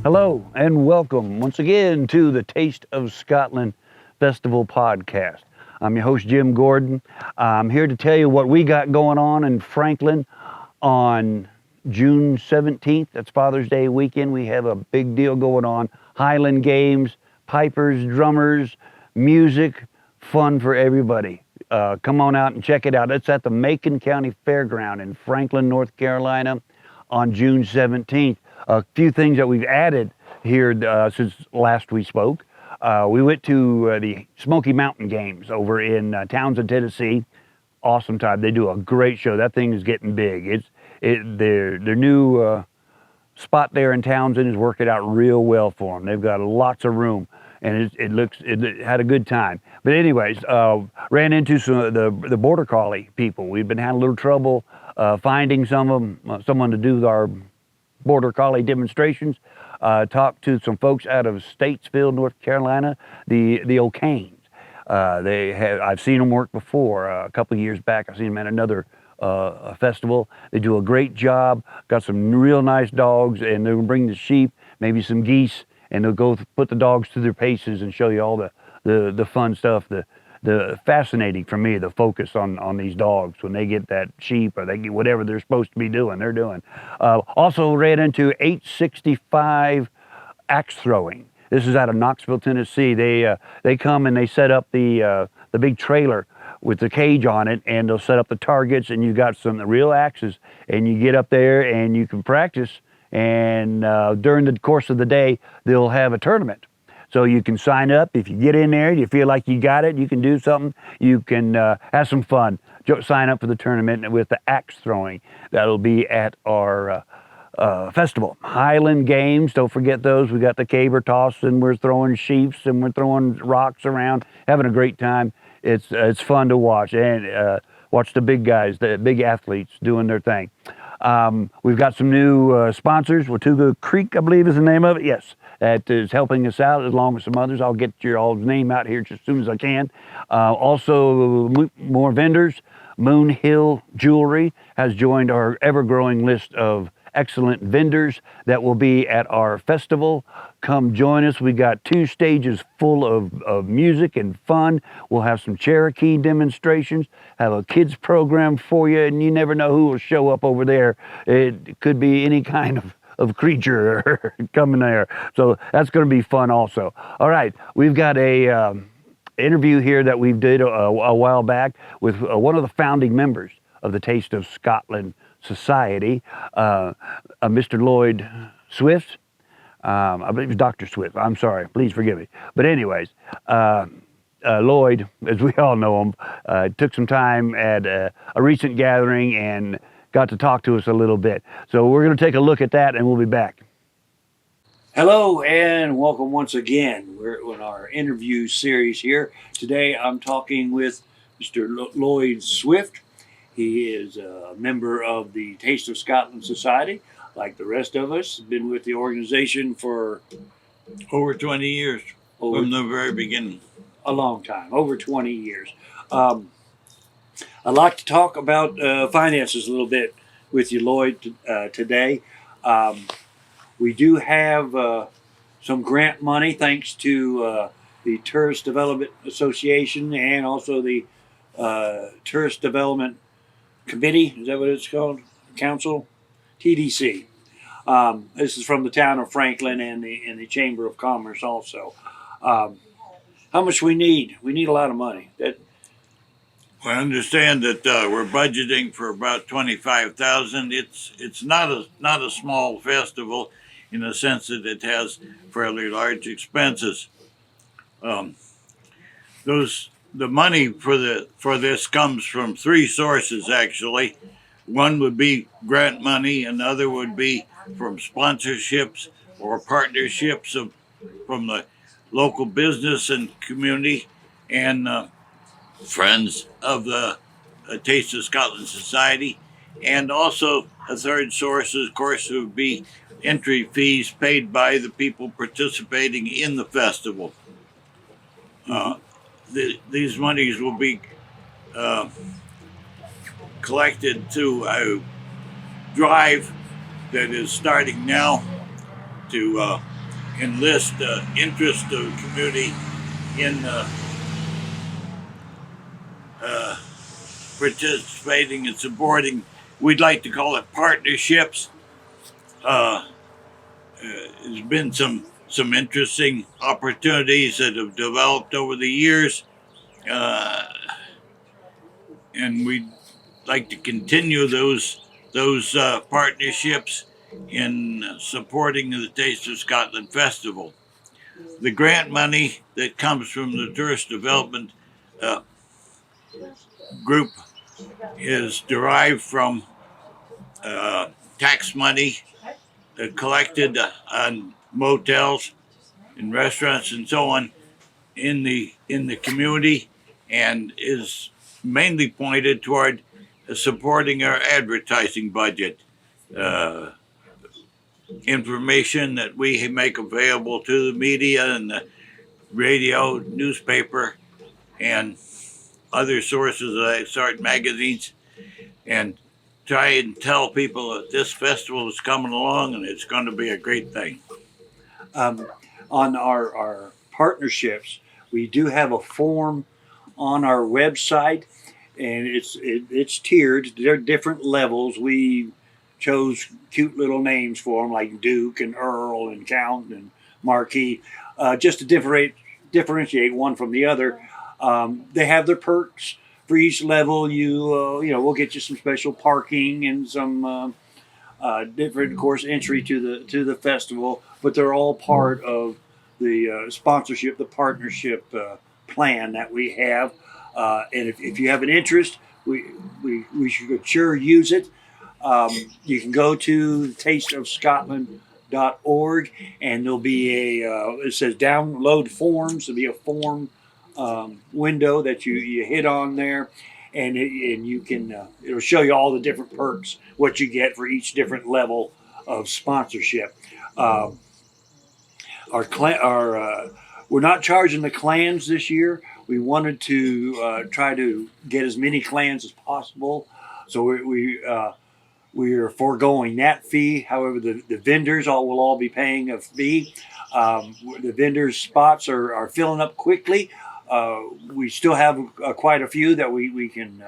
Hello and welcome once again to the Taste of Scotland Festival podcast. I'm your host, Jim Gordon. I'm here to tell you what we got going on in Franklin on June 17th. That's Father's Day weekend. We have a big deal going on. Highland games, pipers, drummers, music, fun for everybody. Come on out and check it out. It's at the Macon County Fairground in Franklin, North Carolina on June 17th. A few things that we've added here since last we spoke. We went to the Smoky Mountain Games over in Townsend, Tennessee. Awesome time. They do a great show. That thing is getting big. Their new spot there in Townsend is working out real well for them. They've got lots of room, and it had a good time. But anyways, ran into some of the border collie people. We've been having a little trouble finding someone to do our border collie demonstrations. Talked to some folks out of Statesville, North Carolina, the O'Kanes. I've seen them work before. A couple of years back, I've seen them at another festival. They do a great job. Got some real nice dogs, and they'll bring the sheep, maybe some geese, and they'll go put the dogs through their paces and show you all the fun stuff. The fascinating for me, the focus on these dogs when they get that sheep or they get whatever they're supposed to be doing, they're doing. Also ran into 865 axe throwing. This is out of Knoxville, Tennessee. They come and they set up the big trailer with the cage on it, and they'll set up the targets, and you got some real axes, and you get up there and you can practice. And during the course of the day, they'll have a tournament. So you can sign up. If you get in there, you feel like you got it, you can do something, you can have some fun. Sign up for the tournament with the axe throwing. That'll be at our festival. Highland games, don't forget those. We got the caber toss, and we're throwing sheaves, and we're throwing rocks around, having a great time. It's fun to watch, and watch the big guys, the big athletes doing their thing. We've got some new sponsors. Watauga Creek, I believe is the name of it. Yes, that is helping us out along with some others. I'll get your all's name out here just as soon as I can. Also, more vendors. Moon Hill Jewelry has joined our ever-growing list of excellent vendors that will be at our festival. Come join us. We got 2 stages full of music and fun. We'll have some Cherokee demonstrations, have a kids program for you, and you never know who will show up over there. It could be any kind of creature coming there. So that's going to be fun also. All right, we've got a interview here that we did a while back with one of the founding members of the Taste of Scotland Society, Mr. Lloyd Swift. I believe it's Dr. Swift. I'm sorry. Please forgive me. But anyways, Lloyd, as we all know him, took some time at a recent gathering and got to talk to us a little bit. So we're going to take a look at that, and we'll be back. Hello and welcome once again. We're in our interview series here. Today I'm talking with Mr. Lloyd Swift. He is a member of the Taste of Scotland Society, like the rest of us. Been with the organization for over 20 years from the very beginning. A long time, over 20 years. I'd like to talk about finances a little bit with you, Lloyd, today. We do have some grant money thanks to the Tourist Development Association and also the Tourist Development Committee, is that what it's called? Council? TDC. This is from the town of Franklin and the Chamber of Commerce also. How much we need? We need a lot of money. I understand that we're budgeting for about 25,000. It's not a small festival in the sense that it has fairly large expenses. The money for this comes from 3 sources actually. One would be grant money, another would be from sponsorships or partnerships from the local business and community, and friends of the Taste of Scotland Society, and also a third source, of course, would be entry fees paid by the people participating in the festival. These monies will be collected to a drive that is starting now to enlist interest of the community in participating and supporting. We'd like to call it partnerships. There's been some interesting opportunities that have developed over the years, uh, and we'd like to continue those partnerships in supporting the Taste of Scotland Festival. The grant money that comes from the tourist development uh, group is derived from tax money collected on motels and restaurants and so on in the community, and is mainly pointed toward supporting our advertising budget. Uh, Information that we make available to the media and the radio, newspaper, and other sources like sort magazines, and try and tell people that this festival is coming along and it's going to be a great thing. Um, on our partnerships, we do have a form on our website, and it's tiered. There are different levels. We chose cute little names for them, like Duke and Earl and Count and Marquis, just to differentiate one from the other. They have their perks for each level. We'll get you some special parking and some different, of course, entry to the festival. But they're all part of the sponsorship, the partnership plan that we have. And if you have an interest, we should sure use it. You can go to tasteofscotland.org, and there'll be it says download forms. There'll be a form window that you hit on there, and you can it'll show you all the different perks, what you get for each different level of sponsorship. We're not charging the clans this year. We wanted to try to get as many clans as possible, so we are foregoing that fee. However, the vendors will all be paying a fee. The vendors' spots are filling up quickly. We still have quite a few that we can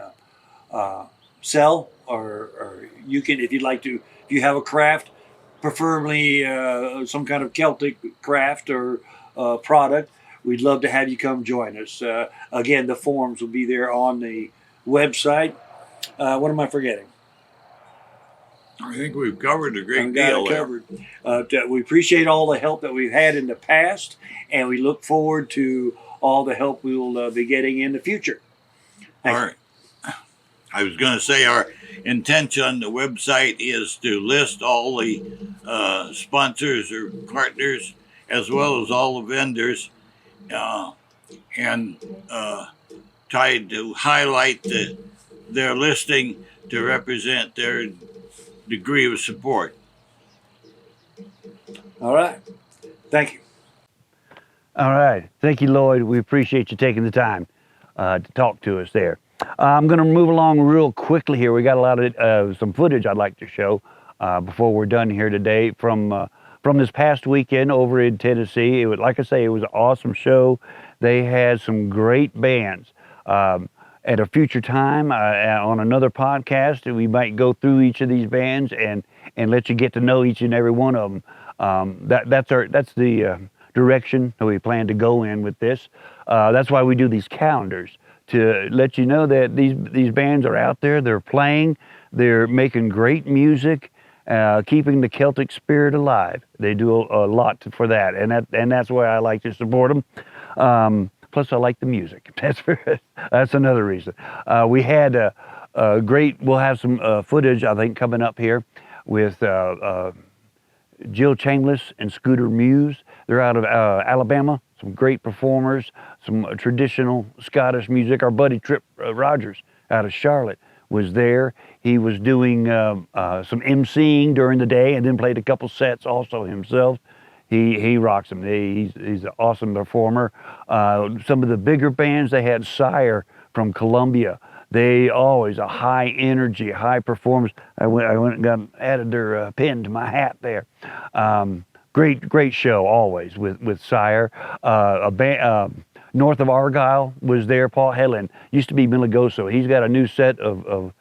sell, or you can, if you'd like to, if you have a craft, preferably some kind of Celtic craft or product, we'd love to have you come join us. Again, the forms will be there on the website. What am I forgetting? I think we've covered a great deal there. We appreciate all the help that we've had in the past, and we look forward to all the help we will be getting in the future. All right. I was going to say our intention on the website is to list all the sponsors or partners, as well as all the vendors, and try to highlight their listing to represent their degree of support. All right. Thank you. All right. Thank you, Lloyd. We appreciate you taking the time to talk to us there. I'm going to move along real quickly here. We got a lot of some footage I'd like to show before we're done here today from this past weekend over in Tennessee. Like I say, it was an awesome show. They had some great bands. At a future time on another podcast, we might go through each of these bands and let you get to know each and every one of them. That's the direction that we plan to go in with this. That's why we do these calendars, to let you know that these bands are out there. They're playing. They're making great music, keeping the Celtic spirit alive. They do a lot for that, and that's why I like to support them. Plus, I like the music. That's another reason. We had a great. We'll have some footage, I think, coming up here with Jill Chambliss and Scooter Muse. They're out of Alabama. Some great performers. Some traditional Scottish music. Our buddy Trip Rogers out of Charlotte was there. He was doing some emceeing during the day, and then played a couple sets also himself. He rocks them. He's an awesome performer. Some of the bigger bands, they had Sire from Columbia. They always a high energy, high performance. I went and added their pin to my hat there. great show always with Sire. A band north of Argyle was there. Paul Hedlund used to be Miligoso. He's got a new set of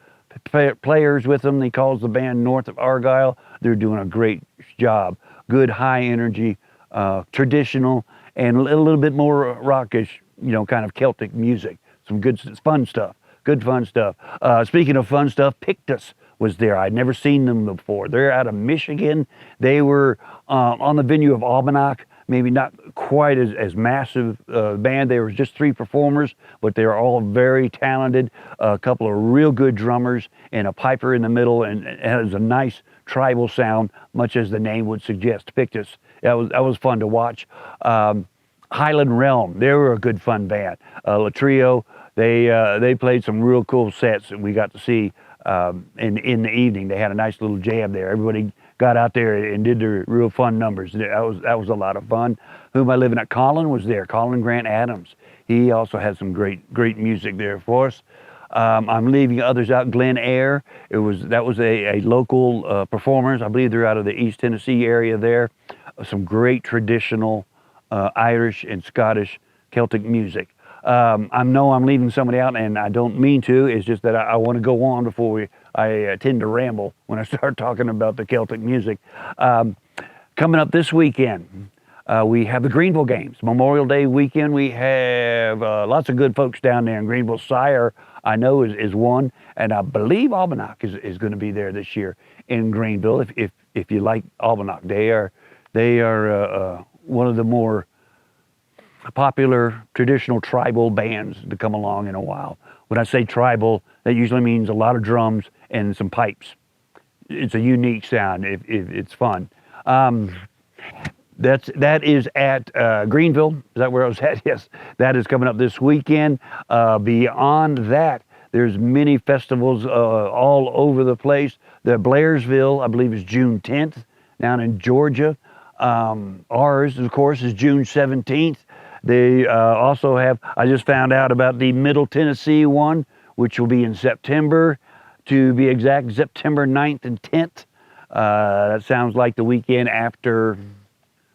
players with him. He calls the band North of Argyle. They're doing a great job. Good high energy, traditional, and a little bit more rockish, kind of Celtic music. Some good fun stuff. Good fun stuff. Speaking of fun stuff, Pictus was there. I'd never seen them before. They're out of Michigan. They were on the venue of Almanac. Maybe not quite as massive band. There was just 3 performers, but they were all very talented. A couple of real good drummers and a piper in the middle, and it has a nice tribal sound, much as the name would suggest. Pictus. That was fun to watch. Highland Realm. They were a good fun band. La Trio. They played some real cool sets that we got to see in the evening. They had a nice little jam there. Everybody got out there and did their real fun numbers. That was a lot of fun. Who am I living at? Colin was there. Colin Grant Adams. He also had some great music there for us. I'm leaving others out. Glen Eyre. That was a local performers. I believe they're out of the East Tennessee area there. Some great traditional Irish and Scottish Celtic music. I know I'm leaving somebody out, and I don't mean to. It's just that I want to go on before I tend to ramble when I start talking about the Celtic music. Coming up this weekend, we have the Greenville Games. Memorial Day weekend, we have lots of good folks down there in Greenville. Sire, I know, is one, and I believe Almanac is going to be there this year in Greenville. If you like Almanac, they are one of the more popular traditional tribal bands to come along in a while. When I say tribal, that usually means a lot of drums and some pipes. It's a unique sound. It's fun. That is at Greenville. Is that where I was at? Yes. That is coming up this weekend. Beyond that, there's many festivals all over the place. The Blairsville, I believe, is June 10th down in Georgia. Ours, of course, is June 17th. They also have, I just found out about the Middle Tennessee one, which will be in September. To be exact, September 9th and 10th. That sounds like the weekend after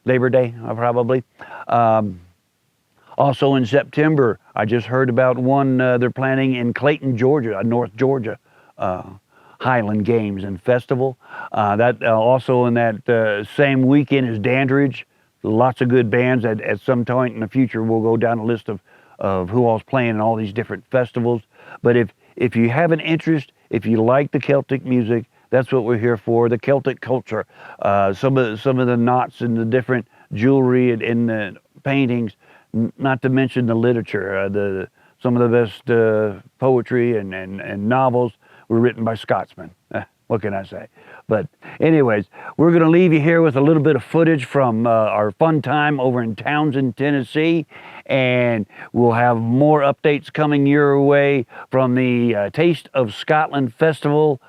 Labor Day, probably. Also in September, I just heard about one they're planning in Clayton, Georgia, North Georgia, Highland Games and Festival. That also in that same weekend is Dandridge. Lots of good bands. At some point in the future, we'll go down a list of who all's playing in all these different festivals. But if you have an interest, if you like the Celtic music, that's what we're here for. The Celtic culture, some of the knots and the different jewelry and the paintings, not to mention the literature. Some of the best poetry and novels were written by Scotsmen. What can I say? But anyways, we're going to leave you here with a little bit of footage from our fun time over in Townsend, Tennessee. And we'll have more updates coming your way from the Taste of Scotland Festival,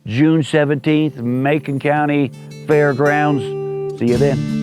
June 17th, Macon County Fairgrounds. See you then.